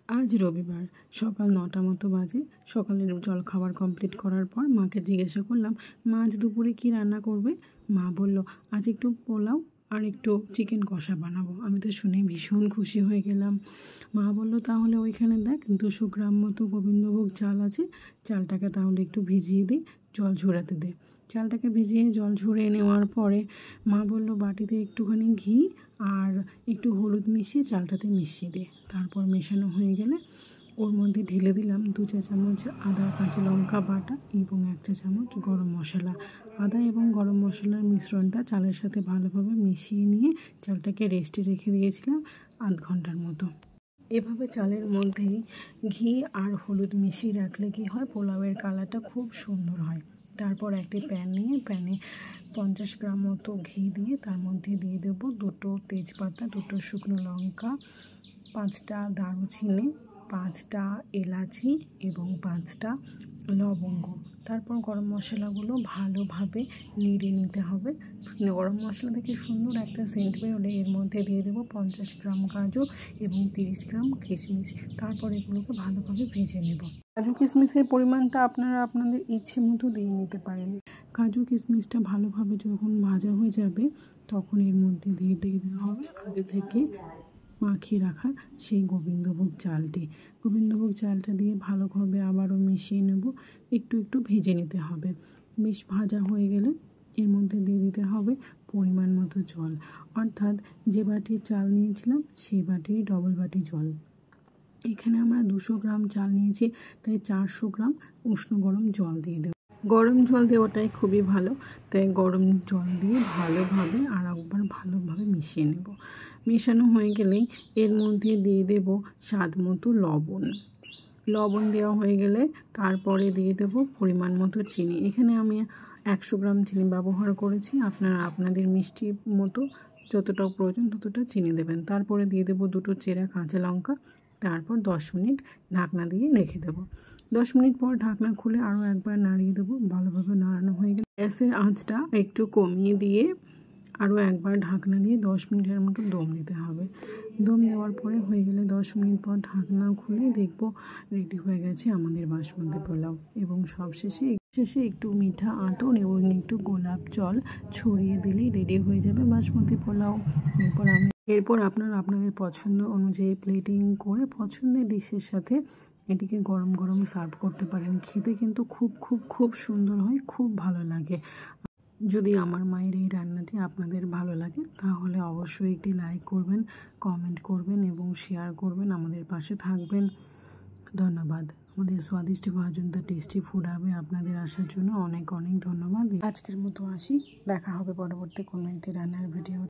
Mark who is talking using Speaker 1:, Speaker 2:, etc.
Speaker 1: আজ রবিবার সকাল ৯টা মতো বাজে। সকালের জলখাবার কমপ্লিট করার পর মাকে জিজ্ঞাসা করলাম, মা আজ দুপুরে কী রান্না করবে? মা বলল, আজ একটু পোলাও আর একটু চিকেন কষা বানাবো। আমি তো শুনে ভীষণ খুশি হয়ে গেলাম। মা বলল, তাহলে ওইখানে দেখ 200 গ্রাম মতো গোবিন্দভোগ চাল আছে, চালটাকে তাহলে একটু ভিজিয়ে দিই, জল ঝরাতে দে। চালটাকে ভিজিয়ে জল ঝরিয়ে নেওয়ার পরে মা বলল, বাটিতে একটুখানি ঘি আর একটু হলুদ মিশিয়ে চালটাতে মিশিয়ে দে। তারপর মেশানো হয়ে গেলে ওর মধ্যে ঢেলে দিলাম 2 চা চামচ আদা কাঁচা লঙ্কা বাটা এবং 1 চা চামচ গরম মশলা। আদা এবং গরম মশলার মিশ্রণটা চালের সাথে ভালোভাবে মিশিয়ে নিয়ে চালটাকে রেস্টে রেখে দিয়েছিলাম আধ ঘন্টার মতো। এভাবে চালের মধ্যেই ঘি আর হলুদ মিশিয়ে রাখলে কি হয়, পোলাওয়ের কালারটা খুব সুন্দর হয়। তারপর একটি প্যান নিয়ে প্যানে 50 গ্রাম মতো ঘি দিয়ে তার মধ্যে দিয়ে দেবো 2টো তেজপাতা, 2টো শুকনো লঙ্কা, 5টা দারুচিনি, 5টা এলাচি এবং 5টা লবঙ্গ। তারপর গরম মশলাগুলো ভালোভাবে নেড়ে নিতে হবে। গরম মশলা থেকে সুন্দর একটা সেন্ট বেরোলে এর মধ্যে দিয়ে দেবো 50 গ্রাম কাজু এবং 30 গ্রাম কিশমিশ। তারপর এগুলোকে ভালোভাবে ভেজে নেব। কাজু কিশমিশের পরিমাণটা আপনারা আপনাদের ইচ্ছে মতো দিয়ে নিতে পারেন। কাজু কিশমিশটা ভালোভাবে যখন ভাজা হয়ে যাবে তখন এর মধ্যে দিয়ে দেওয়া হবে আগে থেকে মাখিয়ে রাখা সেই গোবিন্দভোগ চালটি। গোবিন্দভোগ চালটা দিয়ে ভালোভাবে আবারও মিশিয়ে নেব, একটু ভেজে নিতে হবে। বেশ ভাজা হয়ে গেলে এর মধ্যে দিয়ে দিতে হবে পরিমাণ মতো জল, অর্থাৎ যে বাটির চাল নিয়েছিলাম সেই বাটির ডবল বাটি জল। এখানে আমরা 200 গ্রাম চাল নিয়েছি, তাই 400 গ্রাম উষ্ণ গরম জল দিয়ে দেব। গরম জল দেওয়াটাই খুবই ভালো, তাই গরম জল দিয়ে ভালোভাবে আর একবার ভালোভাবে মিশিয়ে নেব। মেশানো হয়ে গেলেই এর মধ্যে দিয়ে দেব স্বাদ মতো লবণ। লবণ দেওয়া হয়ে গেলে তারপরে দিয়ে দেব পরিমাণ মতো চিনি। এখানে আমি 100 গ্রাম চিনি ব্যবহার করেছি, আপনারা আপনাদের মিষ্টি মতো যতটা প্রয়োজন ততটা চিনি দেবেন। তারপরে দিয়ে দেব 2টো চেরা কাঁচা লঙ্কা। তারপর 10 মিনিট ঢাকনা দিয়ে রেখে দেবো। 10 মিনিট পর ঢাকনা খুলে আরও একবার নাড়িয়ে দেবো। ভালোভাবে নাড়ানো হয়ে গেলে গ্যাসের আঁচটা একটু কমিয়ে দিয়ে আরও একবার ঢাকনা দিয়ে 10 মিনিটের মতো দম দিতে হবে। দম দেওয়ার পরে হয়ে গেলে 10 মিনিট পর ঢাকনা খুলে দেখব রেডি হয়ে গেছে আমাদের বাসমতি পোলাও। এবং শেষে একটু মিঠা আতর এবং একটু গোলাপ জল ছড়িয়ে দিলেই রেডি হয়ে যাবে বাসমতি পোলাও। এরপর আপনারা আপনাদের পছন্দ অনুযায়ী প্লেটিং করে পছন্দের ডিশের সাথে এটিকে গরম গরম সার্ভ করতে পারেন। খেতে কিন্তু খুব সুন্দর হয়, খুব ভালো লাগে। যদি আমার মায়ের এই রান্নাটি আপনাদের ভালো লাগে তাহলে অবশ্যই একটি লাইক করবেন, কমেন্ট করবেন এবং শেয়ার করবেন, আমাদের পাশে থাকবেন। ধন্যবাদ। আমাদের স্বাদিষ্ট ভাজন দ্য টেস্টি ফুড হাবে আপনাদের আসার জন্য অনেক ধন্যবাদ। আজকের মতো আসি, দেখা হবে পরবর্তী কোনো একটি রান্নার ভিডিও।